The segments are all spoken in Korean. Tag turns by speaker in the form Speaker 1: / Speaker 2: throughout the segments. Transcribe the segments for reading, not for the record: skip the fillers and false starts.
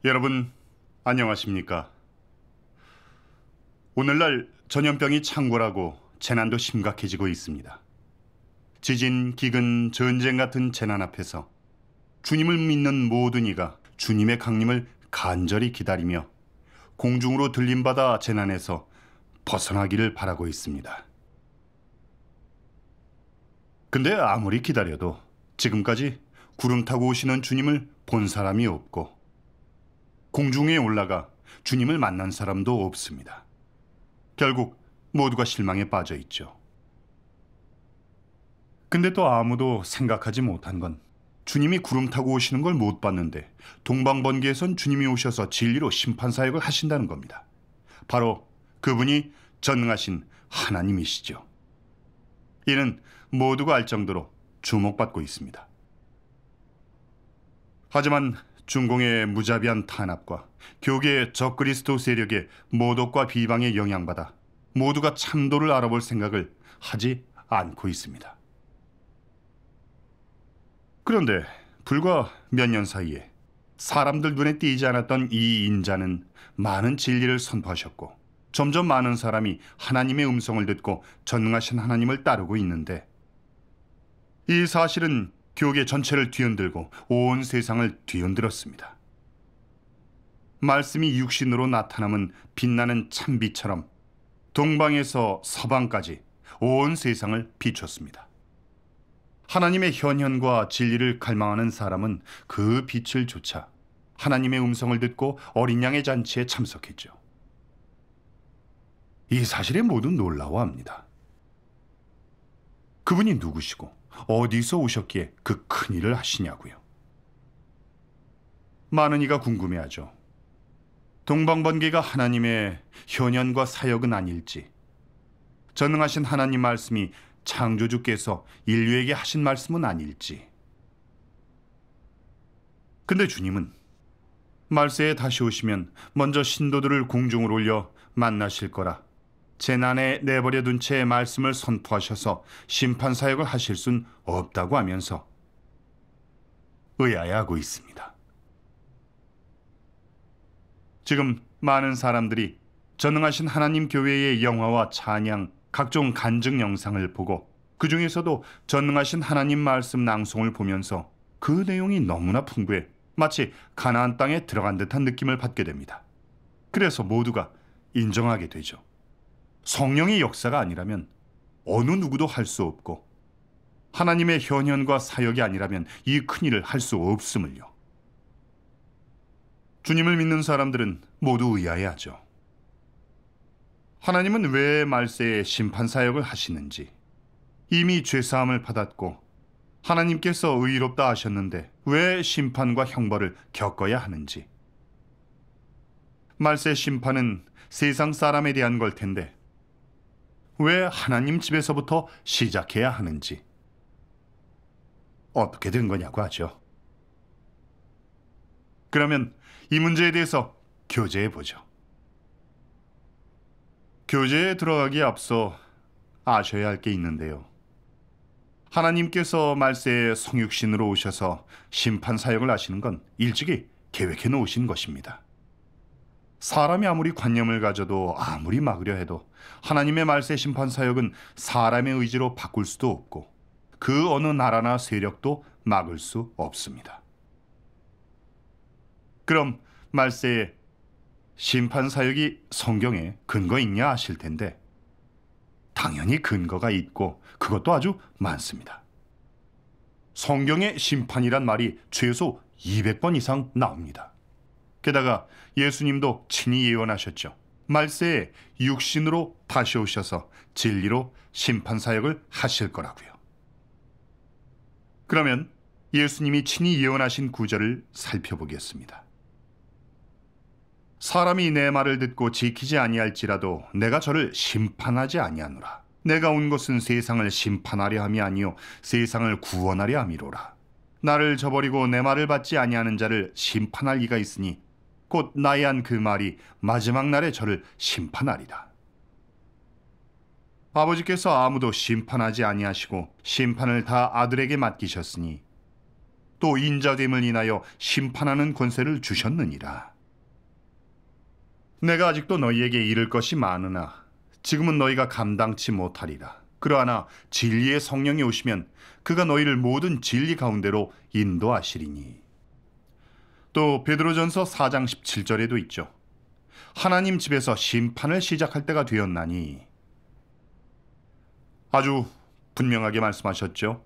Speaker 1: 여러분 안녕하십니까? 오늘날 전염병이 창궐하고 재난도 심각해지고 있습니다. 지진, 기근, 전쟁 같은 재난 앞에서 주님을 믿는 모든 이가 주님의 강림을 간절히 기다리며 공중으로 들림받아 재난에서 벗어나기를 바라고 있습니다. 근데 아무리 기다려도 지금까지 구름 타고 오시는 주님을 본 사람이 없고 공중에 올라가 주님을 만난 사람도 없습니다. 결국 모두가 실망에 빠져 있죠. 근데 또 아무도 생각하지 못한 건 주님이 구름 타고 오시는 걸 못 봤는데 동방번개에선 주님이 오셔서 진리로 심판사역을 하신다는 겁니다. 바로 그분이 전능하신 하나님이시죠. 이는 모두가 알 정도로 주목받고 있습니다. 하지만 중공의 무자비한 탄압과 교계의 적그리스도 세력의 모독과 비방에 영향받아 모두가 참도를 알아볼 생각을 하지 않고 있습니다. 그런데 불과 몇 년 사이에 사람들 눈에 띄지 않았던 이 인자는 많은 진리를 선포하셨고 점점 많은 사람이 하나님의 음성을 듣고 전능하신 하나님을 따르고 있는데 이 사실은 교계 전체를 뒤흔들고 온 세상을 뒤흔들었습니다. 말씀이 육신으로 나타남은 빛나는 찬빛처럼 동방에서 서방까지 온 세상을 비췄습니다. 하나님의 현현과 진리를 갈망하는 사람은 그 빛을 쫓아 하나님의 음성을 듣고 어린 양의 잔치에 참석했죠. 이 사실에 모두 놀라워합니다. 그분이 누구시고 어디서 오셨기에 그 큰일을 하시냐고요. 많은 이가 궁금해하죠. 동방번개가 하나님의 현현과 사역은 아닐지, 전능하신 하나님 말씀이 창조주께서 인류에게 하신 말씀은 아닐지. 근데 주님은 말세에 다시 오시면 먼저 신도들을 공중으로 올려 만나실 거라 재난에 내버려 둔 채 말씀을 선포하셔서 심판사역을 하실 순 없다고 하면서 의아해하고 있습니다. 지금 많은 사람들이 전능하신 하나님 교회의 영화와 찬양, 각종 간증 영상을 보고 그 중에서도 전능하신 하나님 말씀 낭송을 보면서 그 내용이 너무나 풍부해 마치 가나안 땅에 들어간 듯한 느낌을 받게 됩니다. 그래서 모두가 인정하게 되죠. 성령의 역사가 아니라면 어느 누구도 할 수 없고 하나님의 현현과 사역이 아니라면 이 큰일을 할 수 없음을요. 주님을 믿는 사람들은 모두 의아해하죠. 하나님은 왜 말세에 심판사역을 하시는지, 이미 죄사함을 받았고 하나님께서 의롭다 하셨는데 왜 심판과 형벌을 겪어야 하는지, 말세 심판은 세상 사람에 대한 걸 텐데 왜 하나님 집에서부터 시작해야 하는지, 어떻게 된 거냐고 하죠. 그러면 이 문제에 대해서 교제해 보죠. 교제에 들어가기에 앞서 아셔야 할 게 있는데요. 하나님께서 말세에 성육신으로 오셔서 심판사역을 하시는 건 일찍이 계획해 놓으신 것입니다. 사람이 아무리 관념을 가져도 아무리 막으려 해도 하나님의 말세 심판사역은 사람의 의지로 바꿀 수도 없고 그 어느 나라나 세력도 막을 수 없습니다. 그럼 말세에 심판사역이 성경에 근거 있냐 하실 텐데 당연히 근거가 있고 그것도 아주 많습니다. 성경에 심판이란 말이 최소 200번 이상 나옵니다. 게다가 예수님도 친히 예언하셨죠. 말세에 육신으로 다시 오셔서 진리로 심판사역을 하실 거라고요. 그러면 예수님이 친히 예언하신 구절을 살펴보겠습니다. 사람이 내 말을 듣고 지키지 아니할지라도 내가 저를 심판하지 아니하노라. 내가 온 것은 세상을 심판하려 함이 아니요 세상을 구원하려 함이로라. 나를 저버리고 내 말을 받지 아니하는 자를 심판할 이가 있으니 곧 나의 한 그 말이 마지막 날에 저를 심판하리라. 아버지께서 아무도 심판하지 아니하시고 심판을 다 아들에게 맡기셨으니 또 인자됨을 인하여 심판하는 권세를 주셨느니라. 내가 아직도 너희에게 이를 것이 많으나 지금은 너희가 감당치 못하리라. 그러하나 진리의 성령이 오시면 그가 너희를 모든 진리 가운데로 인도하시리니. 또 베드로전서 4장 17절에도 있죠. 하나님 집에서 심판을 시작할 때가 되었나니. 아주 분명하게 말씀하셨죠.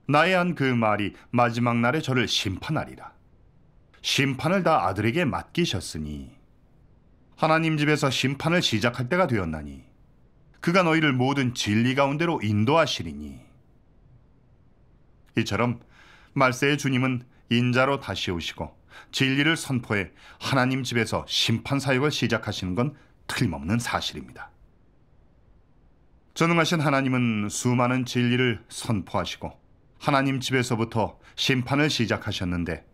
Speaker 1: 나의 한 그 말이 마지막 날에 저를 심판하리라. 심판을 다 아들에게 맡기셨으니 하나님 집에서 심판을 시작할 때가 되었나니 그가 너희를 모든 진리 가운데로 인도하시리니. 이처럼 말세의 주님은 인자로 다시 오시고 진리를 선포해 하나님 집에서 심판 사역을 시작하시는 건 틀림없는 사실입니다. 전능하신 하나님은 수많은 진리를 선포하시고 하나님 집에서부터 심판을 시작하셨는데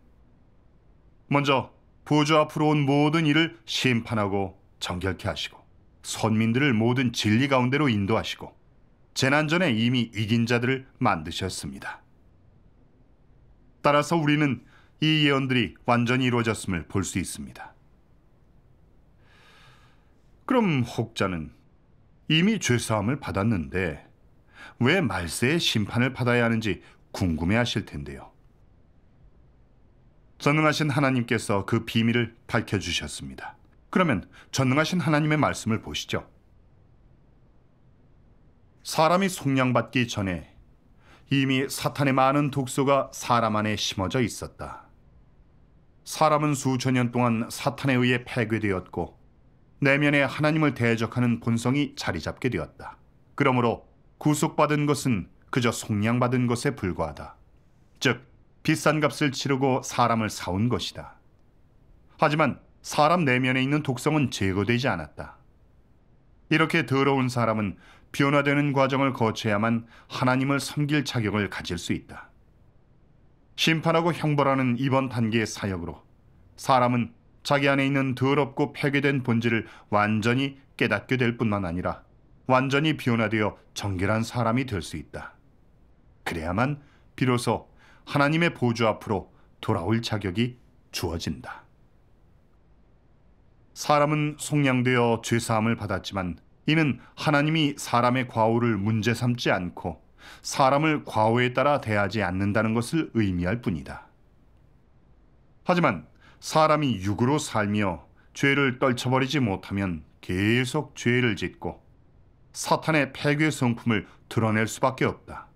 Speaker 1: 먼저 보좌 앞으로 온 모든 일을 심판하고 정결케 하시고 선민들을 모든 진리 가운데로 인도하시고 재난 전에 이미 이긴 자들을 만드셨습니다. 따라서 우리는 이 예언들이 완전히 이루어졌음을 볼 수 있습니다. 그럼 혹자는 이미 죄사함을 받았는데 왜 말세의 심판을 받아야 하는지 궁금해하실 텐데요. 전능하신 하나님께서 그 비밀을 밝혀주셨습니다. 그러면 전능하신 하나님의 말씀을 보시죠. 사람이 속량받기 전에 이미 사탄의 많은 독소가 사람 안에 심어져 있었다. 사람은 수천 년 동안 사탄에 의해 폐괴되었고 내면에 하나님을 대적하는 본성이 자리 잡게 되었다. 그러므로 구속받은 것은 그저 속량받은 것에 불과하다. 즉 비싼 값을 치르고 사람을 사온 것이다. 하지만 사람 내면에 있는 독성은 제거되지 않았다. 이렇게 더러운 사람은 변화되는 과정을 거쳐야만 하나님을 섬길 자격을 가질 수 있다. 심판하고 형벌하는 이번 단계의 사역으로 사람은 자기 안에 있는 더럽고 폐괴된 본질을 완전히 깨닫게 될 뿐만 아니라 완전히 변화되어 정결한 사람이 될 수 있다. 그래야만 비로소 하나님의 보좌 앞으로 돌아올 자격이 주어진다. 사람은 속량되어 죄사함을 받았지만 이는 하나님이 사람의 과오를 문제 삼지 않고 사람을 과오에 따라 대하지 않는다는 것을 의미할 뿐이다. 하지만 사람이 육으로 살며 죄를 떨쳐버리지 못하면 계속 죄를 짓고 사탄의 폐괴 성품을 드러낼 수밖에 없다.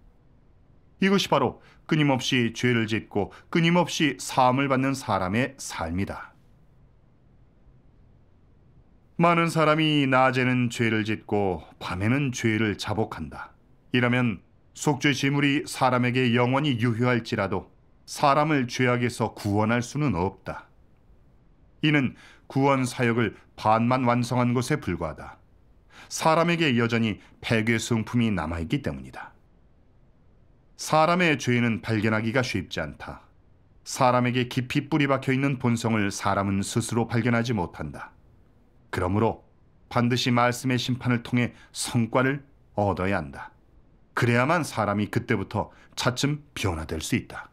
Speaker 1: 이것이 바로 끊임없이 죄를 짓고 끊임없이 사함을 받는 사람의 삶이다. 많은 사람이 낮에는 죄를 짓고 밤에는 죄를 자복한다. 이러면 속죄 제물이 사람에게 영원히 유효할지라도 사람을 죄악에서 구원할 수는 없다. 이는 구원 사역을 반만 완성한 것에 불과하다. 사람에게 여전히 폐괴 성품이 남아있기 때문이다. 사람의 죄는 발견하기가 쉽지 않다. 사람에게 깊이 뿌리 박혀 있는 본성을 사람은 스스로 발견하지 못한다. 그러므로 반드시 말씀의 심판을 통해 성과를 얻어야 한다. 그래야만 사람이 그때부터 차츰 변화될 수 있다.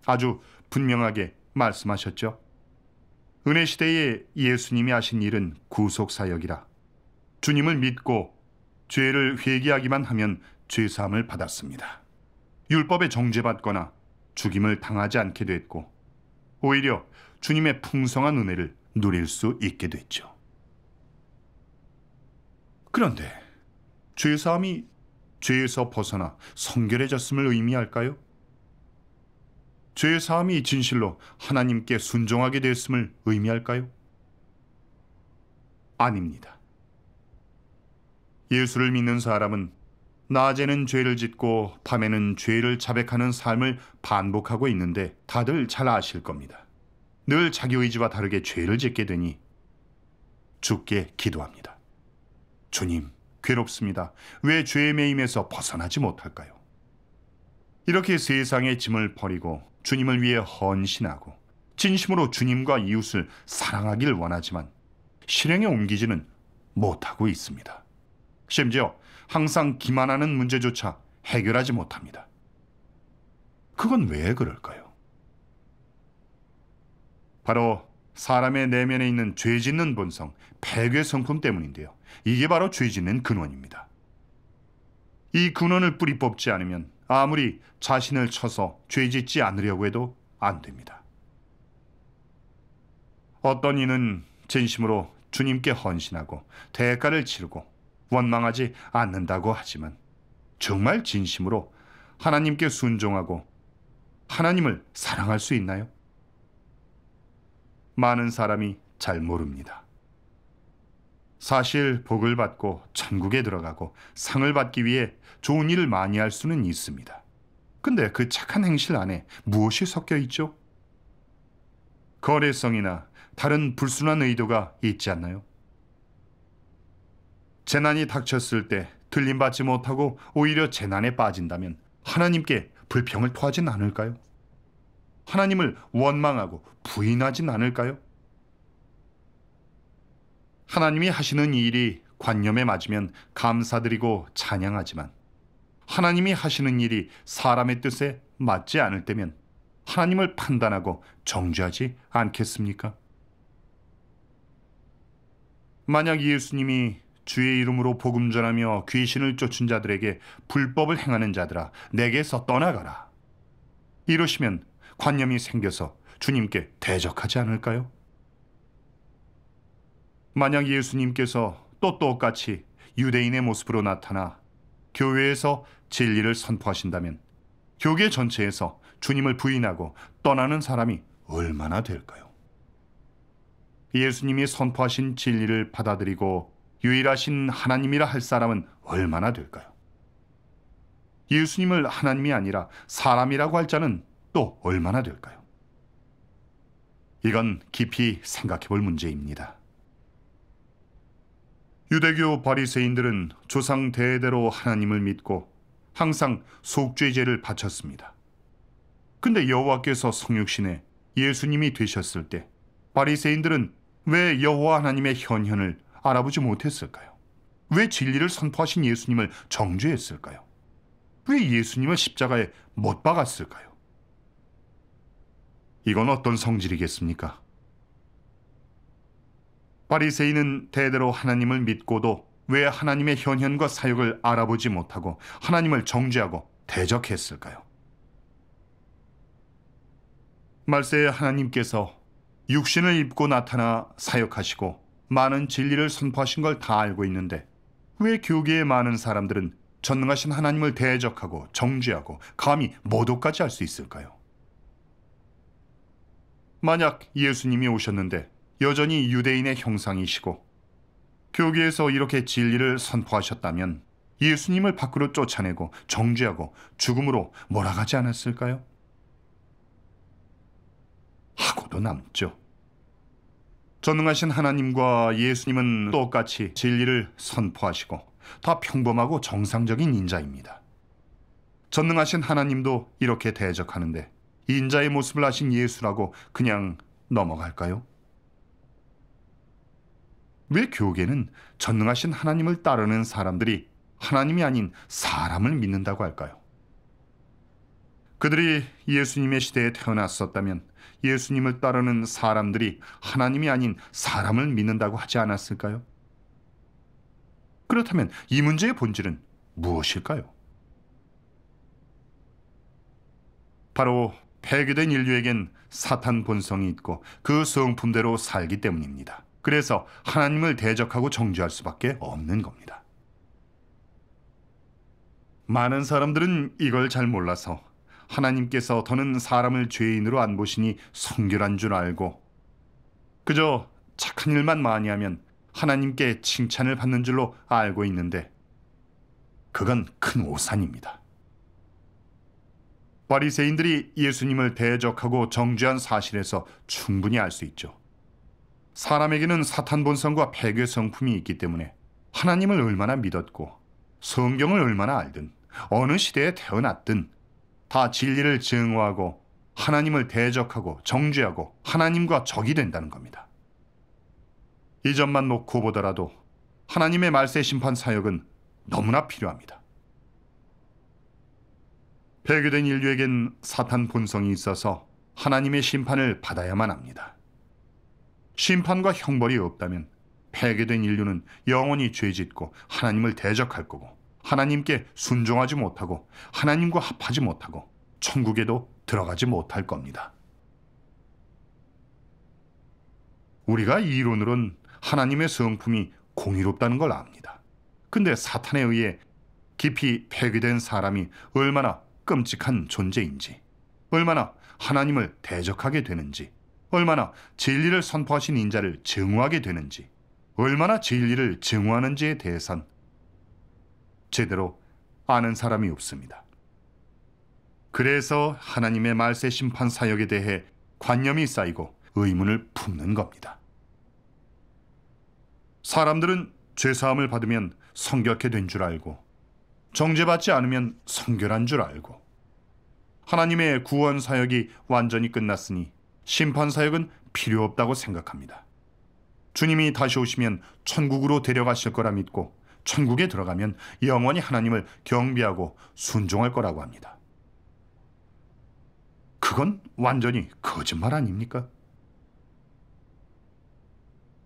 Speaker 1: 아주 분명하게 말씀하셨죠. 은혜 시대에 예수님이 하신 일은 구속사역이라. 주님을 믿고 죄를 회개하기만 하면 죄사함을 받았습니다. 율법에 정죄받거나 죽임을 당하지 않게 됐고 오히려 주님의 풍성한 은혜를 누릴 수 있게 됐죠. 그런데 죄사함이 죄에서 벗어나 성결해졌음을 의미할까요? 죄사함이 진실로 하나님께 순종하게 됐음을 의미할까요? 아닙니다. 예수를 믿는 사람은 낮에는 죄를 짓고 밤에는 죄를 자백하는 삶을 반복하고 있는데 다들 잘 아실 겁니다. 늘 자기 의지와 다르게 죄를 짓게 되니 주께 기도합니다. 주님, 괴롭습니다. 왜 죄의 매임에서 벗어나지 못할까요? 이렇게 세상의 짐을 버리고 주님을 위해 헌신하고 진심으로 주님과 이웃을 사랑하길 원하지만 실행에 옮기지는 못하고 있습니다. 심지어 항상 기만하는 문제조차 해결하지 못합니다. 그건 왜 그럴까요? 바로 사람의 내면에 있는 죄 짓는 본성, 패괴 성품 때문인데요. 이게 바로 죄 짓는 근원입니다. 이 근원을 뿌리 뽑지 않으면 아무리 자신을 쳐서 죄 짓지 않으려고 해도 안 됩니다. 어떤 이는 진심으로 주님께 헌신하고 대가를 치르고 원망하지 않는다고 하지만 정말 진심으로 하나님께 순종하고 하나님을 사랑할 수 있나요? 많은 사람이 잘 모릅니다. 사실 복을 받고 천국에 들어가고 상을 받기 위해 좋은 일을 많이 할 수는 있습니다. 근데 그 착한 행실 안에 무엇이 섞여 있죠? 거래성이나 다른 불순한 의도가 있지 않나요? 재난이 닥쳤을 때 들림받지 못하고 오히려 재난에 빠진다면 하나님께 불평을 토하진 않을까요? 하나님을 원망하고 부인하진 않을까요? 하나님이 하시는 이 일이 관념에 맞으면 감사드리고 찬양하지만 하나님이 하시는 일이 사람의 뜻에 맞지 않을 때면 하나님을 판단하고 정죄하지 않겠습니까? 만약 예수님이 주의 이름으로 복음 전하며 귀신을 쫓은 자들에게 불법을 행하는 자들아 내게서 떠나가라 이러시면 관념이 생겨서 주님께 대적하지 않을까요? 만약 예수님께서 또 똑같이 유대인의 모습으로 나타나 교회에서 진리를 선포하신다면 교계 전체에서 주님을 부인하고 떠나는 사람이 얼마나 될까요? 예수님이 선포하신 진리를 받아들이고 유일하신 하나님이라 할 사람은 얼마나 될까요? 예수님을 하나님이 아니라 사람이라고 할 자는 또 얼마나 될까요? 이건 깊이 생각해 볼 문제입니다. 유대교 바리새인들은 조상 대대로 하나님을 믿고 항상 속죄제를 바쳤습니다. 근데 여호와께서 성육신에 예수님이 되셨을 때 바리새인들은 왜 여호와 하나님의 현현을 알아보지 못했을까요? 왜 진리를 선포하신 예수님을 정죄했을까요? 왜 예수님을 십자가에 못 박았을까요? 이건 어떤 성질이겠습니까? 바리새인은 대대로 하나님을 믿고도 왜 하나님의 현현과 사역을 알아보지 못하고 하나님을 정죄하고 대적했을까요? 말세에 하나님께서 육신을 입고 나타나 사역하시고 많은 진리를 선포하신 걸 다 알고 있는데 왜 교계의 많은 사람들은 전능하신 하나님을 대적하고 정죄하고 감히 모독까지 할 수 있을까요? 만약 예수님이 오셨는데 여전히 유대인의 형상이시고 교계에서 이렇게 진리를 선포하셨다면 예수님을 밖으로 쫓아내고 정죄하고 죽음으로 몰아가지 않았을까요? 하고도 남죠. 전능하신 하나님과 예수님은 똑같이 진리를 선포하시고 다 평범하고 정상적인 인자입니다. 전능하신 하나님도 이렇게 대적하는데 인자의 모습을 하신 예수라고 그냥 넘어갈까요? 왜 교계는 전능하신 하나님을 따르는 사람들이 하나님이 아닌 사람을 믿는다고 할까요? 그들이 예수님의 시대에 태어났었다면 예수님을 따르는 사람들이 하나님이 아닌 사람을 믿는다고 하지 않았을까요? 그렇다면 이 문제의 본질은 무엇일까요? 바로 폐괴된 인류에겐 사탄 본성이 있고 그 성품대로 살기 때문입니다. 그래서 하나님을 대적하고 정죄할 수밖에 없는 겁니다. 많은 사람들은 이걸 잘 몰라서 하나님께서 더는 사람을 죄인으로 안 보시니 성결한 줄 알고 그저 착한 일만 많이 하면 하나님께 칭찬을 받는 줄로 알고 있는데 그건 큰 오산입니다. 바리새인들이 예수님을 대적하고 정죄한 사실에서 충분히 알 수 있죠. 사람에게는 사탄 본성과 폐괴 성품이 있기 때문에 하나님을 얼마나 믿었고 성경을 얼마나 알든 어느 시대에 태어났든 다 진리를 증오하고 하나님을 대적하고 정죄하고 하나님과 적이 된다는 겁니다. 이 점만 놓고 보더라도 하나님의 말세 심판 사역은 너무나 필요합니다. 폐교된 인류에겐 사탄 본성이 있어서 하나님의 심판을 받아야만 합니다. 심판과 형벌이 없다면 폐교된 인류는 영원히 죄짓고 하나님을 대적할 거고, 하나님께 순종하지 못하고 하나님과 합하지 못하고 천국에도 들어가지 못할 겁니다. 우리가 이론으론 하나님의 성품이 공의롭다는 걸 압니다. 근데 사탄에 의해 깊이 폐기된 사람이 얼마나 끔찍한 존재인지, 얼마나 하나님을 대적하게 되는지, 얼마나 진리를 선포하신 인자를 증오하게 되는지, 얼마나 진리를 증오하는지에 대해선 제대로 아는 사람이 없습니다. 그래서 하나님의 말세 심판 사역에 대해 관념이 쌓이고 의문을 품는 겁니다. 사람들은 죄사함을 받으면 성결케 된 줄 알고, 정죄받지 않으면 성결한 줄 알고, 하나님의 구원 사역이 완전히 끝났으니 심판 사역은 필요 없다고 생각합니다. 주님이 다시 오시면 천국으로 데려가실 거라 믿고 천국에 들어가면 영원히 하나님을 경배하고 순종할 거라고 합니다. 그건 완전히 거짓말 아닙니까?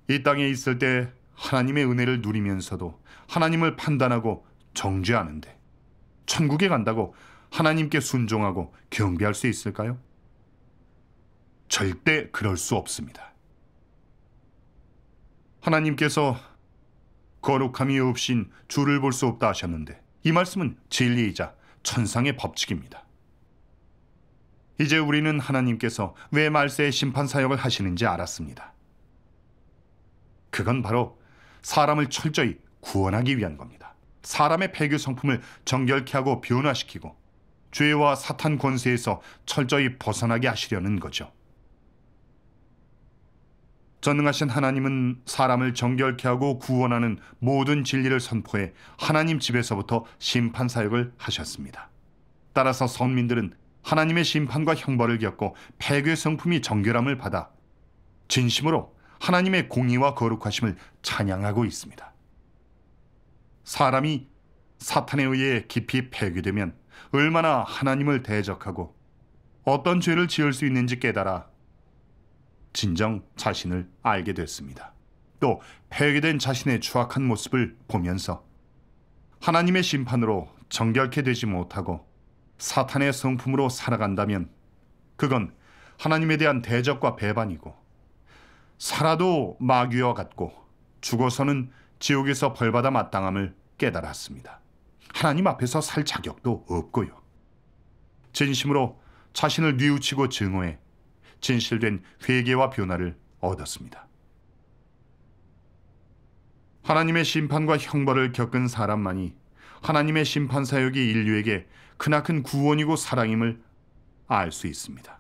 Speaker 1: 이 땅에 있을 때 하나님의 은혜를 누리면서도 하나님을 판단하고 정죄하는데 천국에 간다고 하나님께 순종하고 경배할 수 있을까요? 절대 그럴 수 없습니다. 하나님께서 거룩함이 없인 주를 볼 수 없다 하셨는데 이 말씀은 진리이자 천상의 법칙입니다. 이제 우리는 하나님께서 왜 말세의 심판 사역을 하시는지 알았습니다. 그건 바로 사람을 철저히 구원하기 위한 겁니다. 사람의 폐교 성품을 정결케 하고 변화시키고 죄와 사탄 권세에서 철저히 벗어나게 하시려는 거죠. 전능하신 하나님은 사람을 정결케 하고 구원하는 모든 진리를 선포해 하나님 집에서부터 심판 사역을 하셨습니다. 따라서 선민들은 하나님의 심판과 형벌을 겪고 폐교의 성품이 정결함을 받아 진심으로 하나님의 공의와 거룩하심을 찬양하고 있습니다. 사람이 사탄에 의해 깊이 폐교되면 얼마나 하나님을 대적하고 어떤 죄를 지을 수 있는지 깨달아 진정 자신을 알게 됐습니다. 또 폐기된 자신의 추악한 모습을 보면서 하나님의 심판으로 정결케 되지 못하고 사탄의 성품으로 살아간다면 그건 하나님에 대한 대적과 배반이고, 살아도 마귀와 같고 죽어서는 지옥에서 벌받아 마땅함을 깨달았습니다. 하나님 앞에서 살 자격도 없고요. 진심으로 자신을 뉘우치고 증오해 진실된 회개와 변화를 얻었습니다. 하나님의 심판과 형벌을 겪은 사람만이 하나님의 심판 사역이 인류에게 크나큰 구원이고 사랑임을 알 수 있습니다.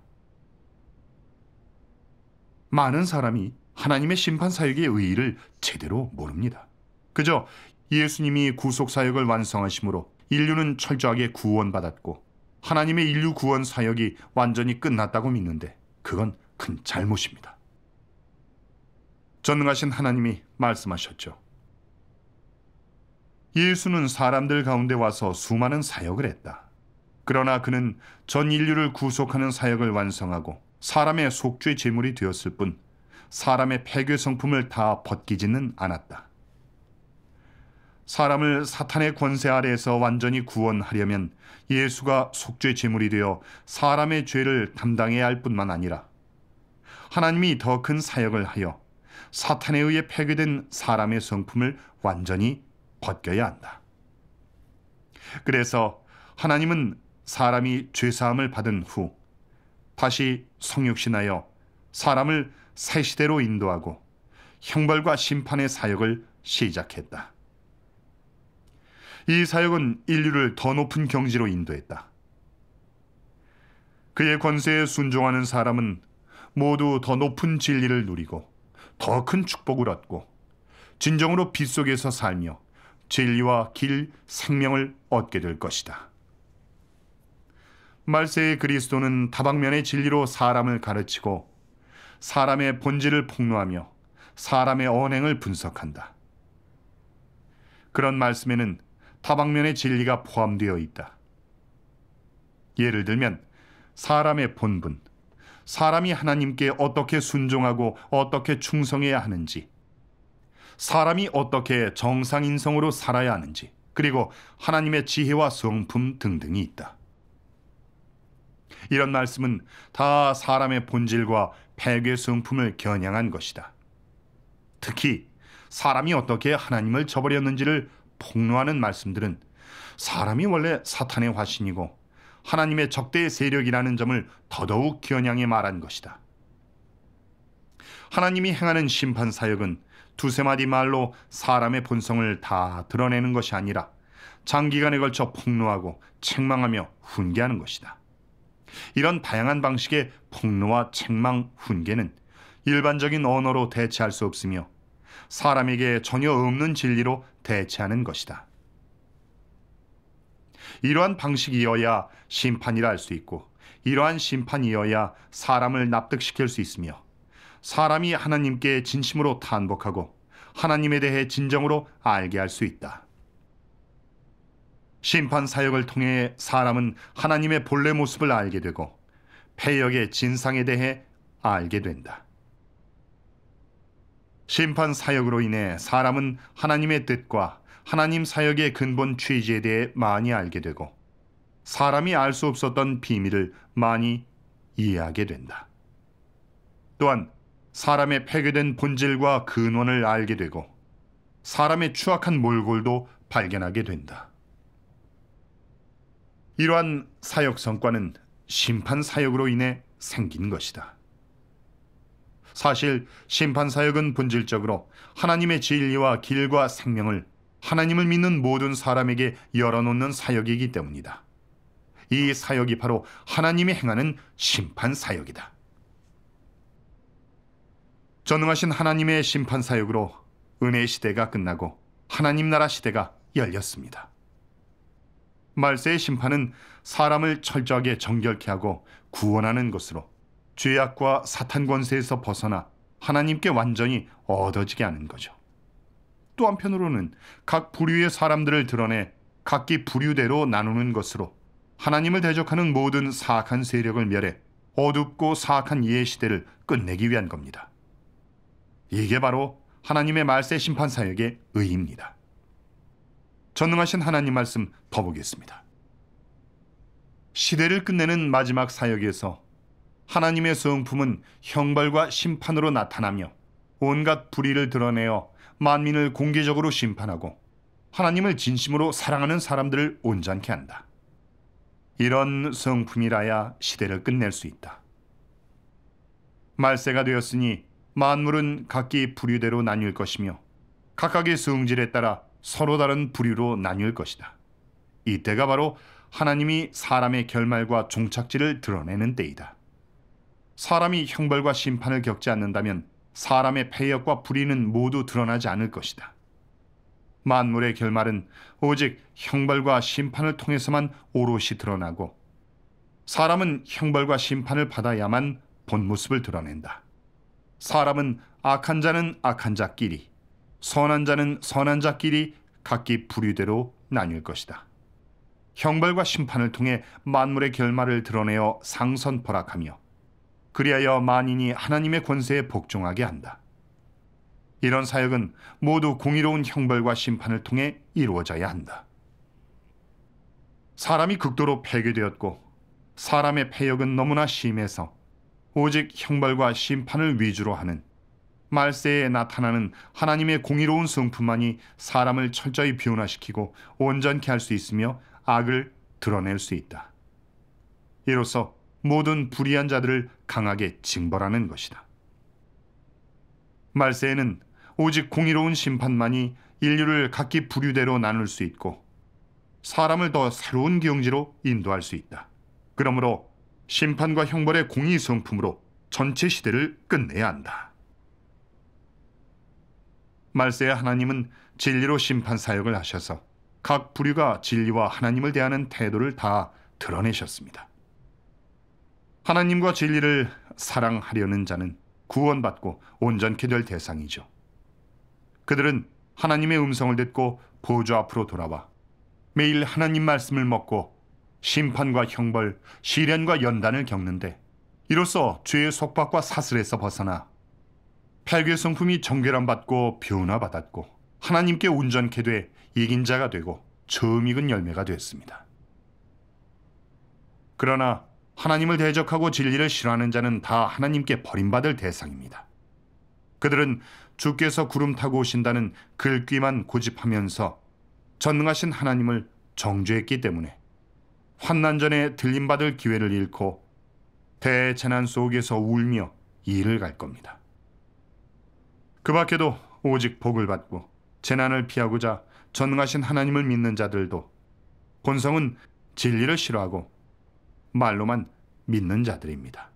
Speaker 1: 많은 사람이 하나님의 심판 사역의 의의를 제대로 모릅니다. 그저 예수님이 구속 사역을 완성하심으로 인류는 철저하게 구원받았고 하나님의 인류 구원 사역이 완전히 끝났다고 믿는데 그건 큰 잘못입니다. 전능하신 하나님이 말씀하셨죠. 예수는 사람들 가운데 와서 수많은 사역을 했다. 그러나 그는 전 인류를 구속하는 사역을 완성하고 사람의 속죄 제물이 되었을 뿐 사람의 폐교 성품을 다 벗기지는 않았다. 사람을 사탄의 권세 아래에서 완전히 구원하려면 예수가 속죄 제물이 되어 사람의 죄를 담당해야 할 뿐만 아니라 하나님이 더 큰 사역을 하여 사탄에 의해 폐교된 사람의 성품을 완전히 벗겨야 한다. 그래서 하나님은 사람이 죄사함을 받은 후 다시 성육신하여 사람을 새 시대로 인도하고 형벌과 심판의 사역을 시작했다. 이 사역은 인류를 더 높은 경지로 인도했다. 그의 권세에 순종하는 사람은 모두 더 높은 진리를 누리고 더 큰 축복을 얻고 진정으로 빛 속에서 살며 진리와 길, 생명을 얻게 될 것이다. 말세의 그리스도는 다방면의 진리로 사람을 가르치고 사람의 본질을 폭로하며 사람의 언행을 분석한다. 그런 말씀에는 다방면의 진리가 포함되어 있다. 예를 들면 사람의 본분, 사람이 하나님께 어떻게 순종하고 어떻게 충성해야 하는지, 사람이 어떻게 정상인성으로 살아야 하는지, 그리고 하나님의 지혜와 성품 등등이 있다. 이런 말씀은 다 사람의 본질과 폐괴 성품을 겨냥한 것이다. 특히 사람이 어떻게 하나님을 저버렸는지를 폭로하는 말씀들은 사람이 원래 사탄의 화신이고 하나님의 적대의 세력이라는 점을 더더욱 겨냥해 말한 것이다. 하나님이 행하는 심판 사역은 두세 마디 말로 사람의 본성을 다 드러내는 것이 아니라 장기간에 걸쳐 폭로하고 책망하며 훈계하는 것이다. 이런 다양한 방식의 폭로와 책망, 훈계는 일반적인 언어로 대체할 수 없으며 사람에게 전혀 없는 진리로 대체하는 것이다. 이러한 방식이어야 심판이라 할 수 있고, 이러한 심판이어야 사람을 납득시킬 수 있으며, 사람이 하나님께 진심으로 탄복하고 하나님에 대해 진정으로 알게 할 수 있다. 심판 사역을 통해 사람은 하나님의 본래 모습을 알게 되고 패역의 진상에 대해 알게 된다. 심판 사역으로 인해 사람은 하나님의 뜻과 하나님 사역의 근본 취지에 대해 많이 알게 되고 사람이 알 수 없었던 비밀을 많이 이해하게 된다. 또한 사람의 폐괴된 본질과 근원을 알게 되고 사람의 추악한 몰골도 발견하게 된다. 이러한 사역 성과는 심판 사역으로 인해 생긴 것이다. 사실 심판 사역은 본질적으로 하나님의 진리와 길과 생명을 하나님을 믿는 모든 사람에게 열어놓는 사역이기 때문이다. 이 사역이 바로 하나님이 행하는 심판 사역이다. 전능하신 하나님의 심판 사역으로 은혜의 시대가 끝나고 하나님 나라 시대가 열렸습니다. 말세의 심판은 사람을 철저하게 정결케 하고 구원하는 것으로 죄악과 사탄 권세에서 벗어나 하나님께 완전히 얻어지게 하는 거죠. 또 한편으로는 각 부류의 사람들을 드러내 각기 부류대로 나누는 것으로 하나님을 대적하는 모든 사악한 세력을 멸해 어둡고 사악한 이해 시대를 끝내기 위한 겁니다. 이게 바로 하나님의 말세 심판 사역의 의의입니다. 전능하신 하나님 말씀 더 보겠습니다. 시대를 끝내는 마지막 사역에서 하나님의 성품은 형벌과 심판으로 나타나며 온갖 불의를 드러내어 만민을 공개적으로 심판하고 하나님을 진심으로 사랑하는 사람들을 온전케 한다. 이런 성품이라야 시대를 끝낼 수 있다. 말세가 되었으니 만물은 각기 부류대로 나뉠 것이며 각각의 성질에 따라 서로 다른 부류로 나뉠 것이다. 이때가 바로 하나님이 사람의 결말과 종착지를 드러내는 때이다. 사람이 형벌과 심판을 겪지 않는다면 사람의 패역과 불의는 모두 드러나지 않을 것이다. 만물의 결말은 오직 형벌과 심판을 통해서만 오롯이 드러나고 사람은 형벌과 심판을 받아야만 본 모습을 드러낸다. 사람은 악한 자는 악한 자끼리, 선한 자는 선한 자끼리 각기 부류대로 나뉠 것이다. 형벌과 심판을 통해 만물의 결말을 드러내어 상선벌악하며 그리하여 만인이 하나님의 권세에 복종하게 한다. 이런 사역은 모두 공의로운 형벌과 심판을 통해 이루어져야 한다. 사람이 극도로 폐괴되었고 사람의 패역은 너무나 심해서 오직 형벌과 심판을 위주로 하는 말세에 나타나는 하나님의 공의로운 성품만이 사람을 철저히 변화시키고 온전케 할 수 있으며 악을 드러낼 수 있다. 이로써 모든 불의한 자들을 강하게 징벌하는 것이다. 말세에는 오직 공의로운 심판만이 인류를 각기 부류대로 나눌 수 있고 사람을 더 새로운 경지로 인도할 수 있다. 그러므로 심판과 형벌의 공의 성품으로 전체 시대를 끝내야 한다. 말세에 하나님은 진리로 심판 사역을 하셔서 각 부류가 진리와 하나님을 대하는 태도를 다 드러내셨습니다. 하나님과 진리를 사랑하려는 자는 구원받고 온전케 될 대상이죠. 그들은 하나님의 음성을 듣고 보좌 앞으로 돌아와 매일 하나님 말씀을 먹고 심판과 형벌, 시련과 연단을 겪는데 이로써 죄의 속박과 사슬에서 벗어나 폐괴 성품이 정결함받고 변화받았고 하나님께 온전케 돼 이긴 자가 되고 처음 익은 열매가 됐습니다. 그러나 하나님을 대적하고 진리를 싫어하는 자는 다 하나님께 버림받을 대상입니다. 그들은 주께서 구름 타고 오신다는 글귀만 고집하면서 전능하신 하나님을 정죄했기 때문에 환난 전에 들림받을 기회를 잃고 대재난 속에서 울며 이를 갈 겁니다. 그 밖에도 오직 복을 받고 재난을 피하고자 전능하신 하나님을 믿는 자들도 본성은 진리를 싫어하고 말로만 믿는 자들입니다.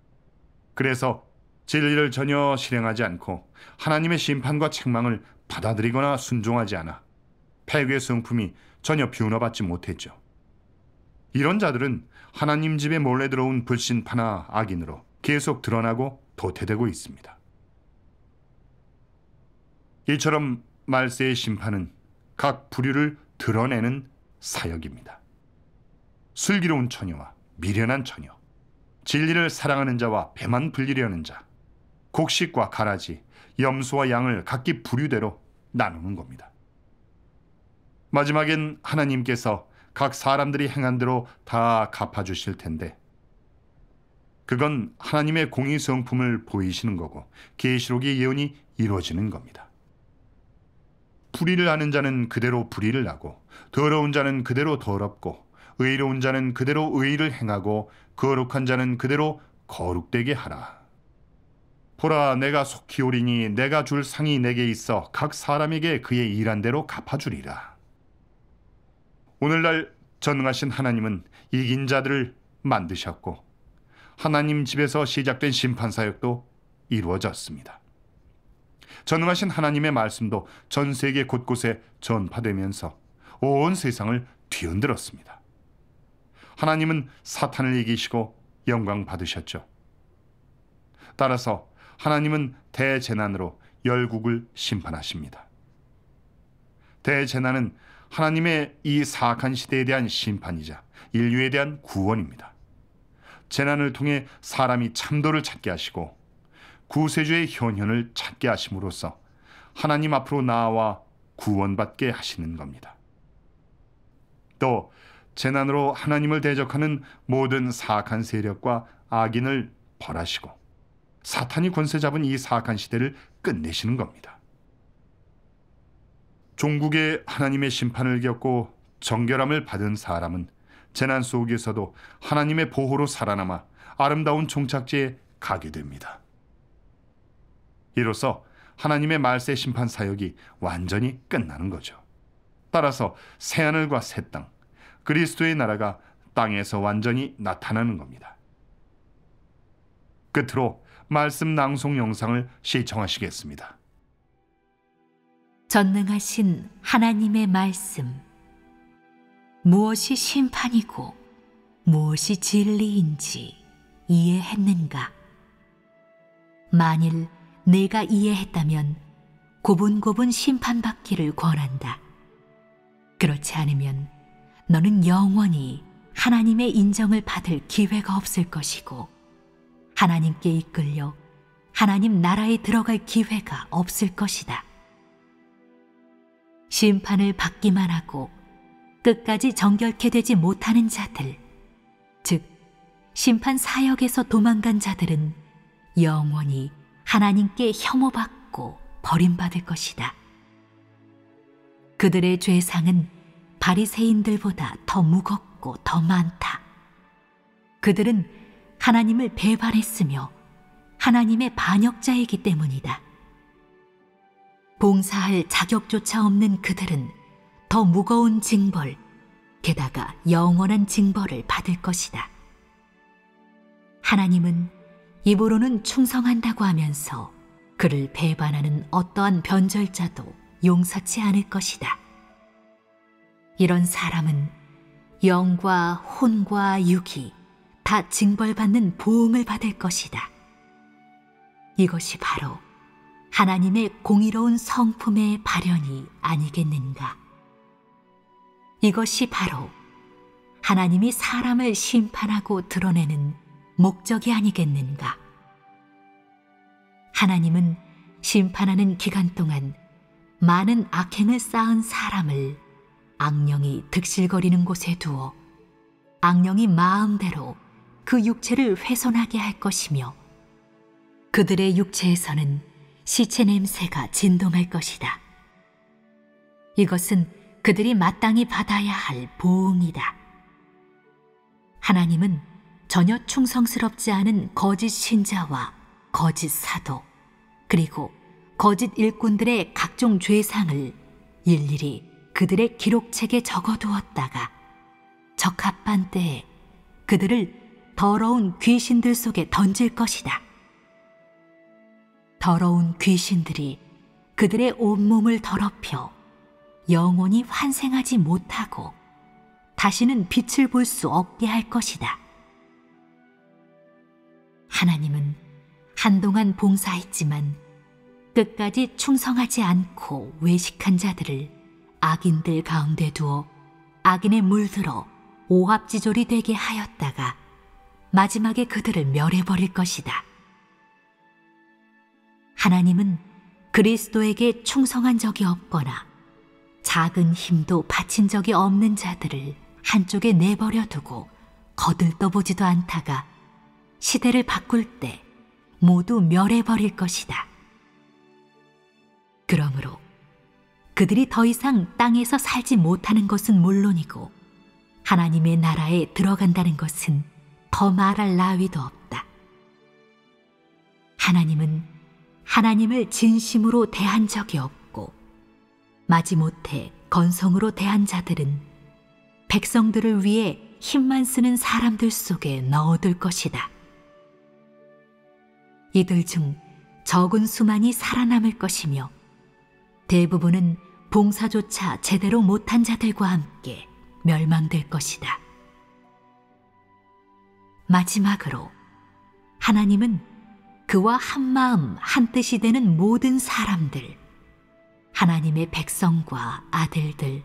Speaker 1: 그래서 진리를 전혀 실행하지 않고 하나님의 심판과 책망을 받아들이거나 순종하지 않아 폐괴의 성품이 전혀 변화받지 못했죠. 이런 자들은 하나님 집에 몰래 들어온 불신파나 악인으로 계속 드러나고 도태되고 있습니다. 이처럼 말세의 심판은 각 부류를 드러내는 사역입니다. 슬기로운 처녀와 미련한 처녀, 진리를 사랑하는 자와 배만 불리려는 자, 곡식과 가라지, 염소와 양을 각기 부류대로 나누는 겁니다. 마지막엔 하나님께서 각 사람들이 행한 대로 다 갚아주실 텐데 그건 하나님의 공의 성품을 보이시는 거고 계시록의 예언이 이루어지는 겁니다. 불의를 하는 자는 그대로 불의를 하고 더러운 자는 그대로 더럽고 의로운 자는 그대로 의를 행하고 거룩한 자는 그대로 거룩되게 하라. 보라, 내가 속히 오리니 내가 줄 상이 내게 있어 각 사람에게 그의 일한 대로 갚아주리라. 오늘날 전능하신 하나님은 이긴 자들을 만드셨고 하나님 집에서 시작된 심판사역도 이루어졌습니다. 전능하신 하나님의 말씀도 전 세계 곳곳에 전파되면서 온 세상을 뒤흔들었습니다. 하나님은 사탄을 이기시고 영광 받으셨죠. 따라서 하나님은 대재난으로 열국을 심판하십니다. 대재난은 하나님의 이 사악한 시대에 대한 심판이자 인류에 대한 구원입니다. 재난을 통해 사람이 참도를 찾게 하시고 구세주의 현현을 찾게 하심으로써 하나님 앞으로 나아와 구원받게 하시는 겁니다. 또 재난으로 하나님을 대적하는 모든 사악한 세력과 악인을 벌하시고 사탄이 권세 잡은 이 사악한 시대를 끝내시는 겁니다. 종국의 하나님의 심판을 겪고 정결함을 받은 사람은 재난 속에서도 하나님의 보호로 살아남아 아름다운 종착지에 가게 됩니다. 이로써 하나님의 말세 심판 사역이 완전히 끝나는 거죠. 따라서 새하늘과 새 땅, 그리스도의 나라가 땅에서 완전히 나타나는 겁니다. 끝으로 말씀 낭송 영상을 시청하시겠습니다.
Speaker 2: 전능하신 하나님의 말씀. 무엇이 심판이고 무엇이 진리인지 이해했는가? 만일 내가 이해했다면 고분고분 심판받기를 권한다. 그렇지 않으면 너는 영원히 하나님의 인정을 받을 기회가 없을 것이고 하나님께 이끌려 하나님 나라에 들어갈 기회가 없을 것이다. 심판을 받기만 하고 끝까지 정결케 되지 못하는 자들, 즉 심판 사역에서 도망간 자들은 영원히 하나님께 혐오받고 버림받을 것이다. 그들의 죄상은 바리새인들보다 더 무겁고 더 많다. 그들은 하나님을 배반했으며 하나님의 반역자이기 때문이다. 봉사할 자격조차 없는 그들은 더 무거운 징벌, 게다가 영원한 징벌을 받을 것이다. 하나님은 입으로는 충성한다고 하면서 그를 배반하는 어떠한 변절자도 용서치 않을 것이다. 이런 사람은 영과 혼과 육이 다 징벌받는 보응을 받을 것이다. 이것이 바로 하나님의 공의로운 성품의 발현이 아니겠는가? 이것이 바로 하나님이 사람을 심판하고 드러내는 목적이 아니겠는가? 하나님은 심판하는 기간 동안 많은 악행을 쌓은 사람을 악령이 득실거리는 곳에 두어 악령이 마음대로 그 육체를 훼손하게 할 것이며 그들의 육체에서는 시체 냄새가 진동할 것이다. 이것은 그들이 마땅히 받아야 할 보응이다. 하나님은 전혀 충성스럽지 않은 거짓 신자와 거짓 사도 그리고 거짓 일꾼들의 각종 죄상을 일일이 그들의 기록책에 적어두었다가 적합한 때에 그들을 더러운 귀신들 속에 던질 것이다. 더러운 귀신들이 그들의 온몸을 더럽혀 영원히 환생하지 못하고 다시는 빛을 볼 수 없게 할 것이다. 하나님은 한동안 봉사했지만 끝까지 충성하지 않고 외식한 자들을 악인들 가운데 두어 악인에 물들어 오합지졸이 되게 하였다가 마지막에 그들을 멸해버릴 것이다. 하나님은 그리스도에게 충성한 적이 없거나 작은 힘도 바친 적이 없는 자들을 한쪽에 내버려 두고 거들떠보지도 않다가 시대를 바꿀 때 모두 멸해버릴 것이다. 그러므로 그들이 더 이상 땅에서 살지 못하는 것은 물론이고 하나님의 나라에 들어간다는 것은 더 말할 나위도 없다. 하나님은 하나님을 진심으로 대한 적이 없고 마지못해 건성으로 대한 자들은 백성들을 위해 힘만 쓰는 사람들 속에 넣어둘 것이다. 이들 중 적은 수만이 살아남을 것이며 대부분은 봉사조차 제대로 못한 자들과 함께 멸망될 것이다. 마지막으로 하나님은 그와 한마음 한뜻이 되는 모든 사람들, 하나님의 백성과 아들들,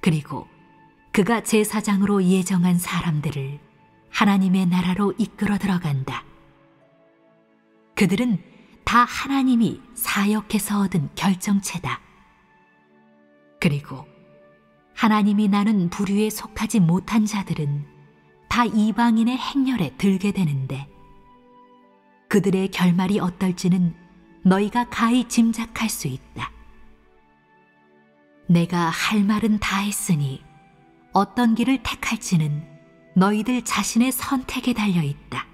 Speaker 2: 그리고 그가 제사장으로 예정한 사람들을 하나님의 나라로 이끌어 들어간다. 그들은 다 하나님이 사역해서 얻은 결정체다. 그리고 하나님이 나눈 부류에 속하지 못한 자들은 다 이방인의 행렬에 들게 되는데 그들의 결말이 어떨지는 너희가 가히 짐작할 수 있다. 내가 할 말은 다 했으니 어떤 길을 택할지는 너희들 자신의 선택에 달려 있다.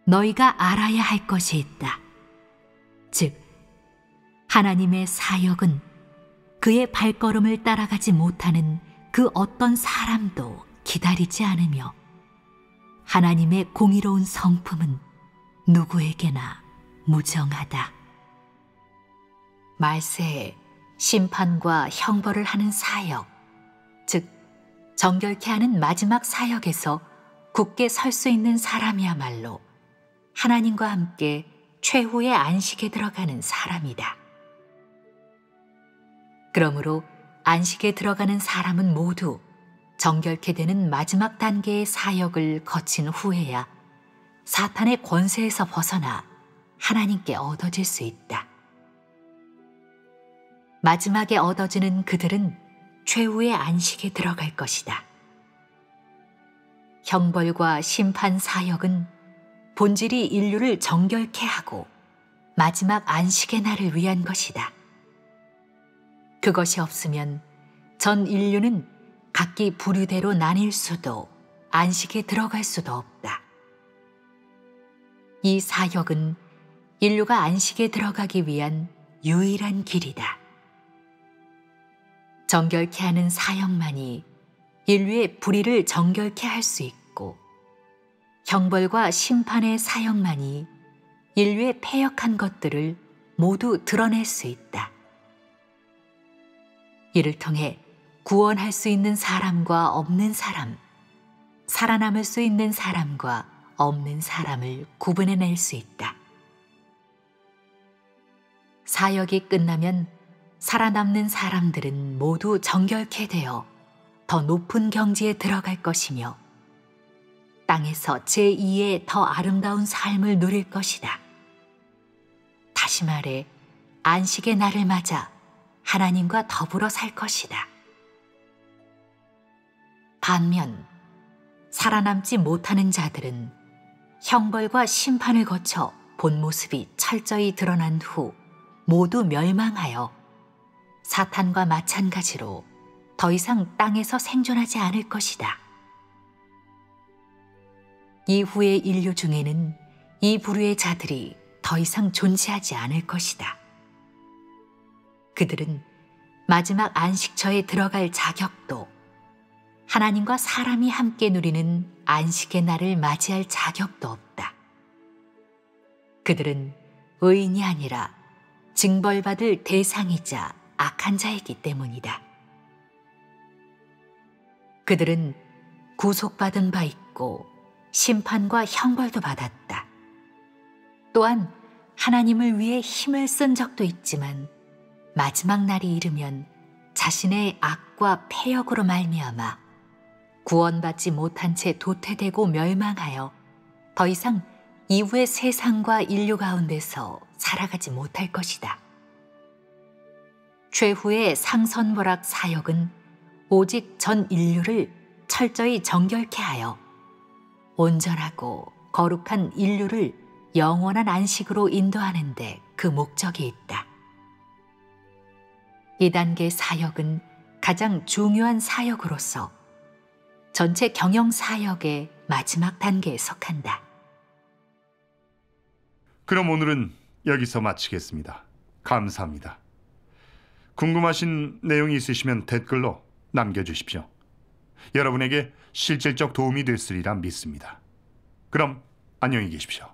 Speaker 2: 너희가 알아야 할 것이 있다. 즉, 하나님의 사역은 그의 발걸음을 따라가지 못하는 그 어떤 사람도 기다리지 않으며 하나님의 공의로운 성품은 누구에게나 무정하다. 말세에 심판과 형벌을 하는 사역, 즉 정결케 하는 마지막 사역에서 굳게 설 수 있는 사람이야말로 하나님과 함께 최후의 안식에 들어가는 사람이다. 그러므로 안식에 들어가는 사람은 모두 정결케 되는 마지막 단계의 사역을 거친 후에야 사탄의 권세에서 벗어나 하나님께 얻어질 수 있다. 마지막에 얻어지는 그들은 최후의 안식에 들어갈 것이다. 형벌과 심판 사역은 본질이 인류를 정결케 하고 마지막 안식의 날을 위한 것이다. 그것이 없으면 전 인류는 각기 부류대로 나뉠 수도 안식에 들어갈 수도 없다. 이 사역은 인류가 안식에 들어가기 위한 유일한 길이다. 정결케 하는 사역만이 인류의 불의를 정결케 할 수 있고 형벌과 심판의 사역만이 인류의 패역한 것들을 모두 드러낼 수 있다. 이를 통해 구원할 수 있는 사람과 없는 사람, 살아남을 수 있는 사람과 없는 사람을 구분해낼 수 있다. 사역이 끝나면 살아남는 사람들은 모두 정결케 되어 더 높은 경지에 들어갈 것이며 땅에서 제2의 더 아름다운 삶을 누릴 것이다. 다시 말해 안식의 날을 맞아 하나님과 더불어 살 것이다. 반면 살아남지 못하는 자들은 형벌과 심판을 거쳐 본 모습이 철저히 드러난 후 모두 멸망하여 사탄과 마찬가지로 더 이상 땅에서 생존하지 않을 것이다. 이후의 인류 중에는 이 부류의 자들이 더 이상 존재하지 않을 것이다. 그들은 마지막 안식처에 들어갈 자격도 하나님과 사람이 함께 누리는 안식의 날을 맞이할 자격도 없다. 그들은 의인이 아니라 징벌받을 대상이자 악한 자이기 때문이다. 그들은 구속받은 바 있고 심판과 형벌도 받았다. 또한 하나님을 위해 힘을 쓴 적도 있지만 마지막 날이 이르면 자신의 악과 패역으로 말미암아 구원받지 못한 채 도태되고 멸망하여 더 이상 이후의 세상과 인류 가운데서 살아가지 못할 것이다. 최후의 상선벌악 사역은 오직 전 인류를 철저히 정결케 하여 온전하고 거룩한 인류를 영원한 안식으로 인도하는 데 그 목적이 있다. 이 단계 사역은 가장 중요한 사역으로서 전체 경영 사역의 마지막 단계에 속한다.
Speaker 1: 그럼 오늘은 여기서 마치겠습니다. 감사합니다. 궁금하신 내용이 있으시면 댓글로 남겨주십시오. 여러분에게 실질적 도움이 됐으리라 믿습니다. 그럼 안녕히 계십시오.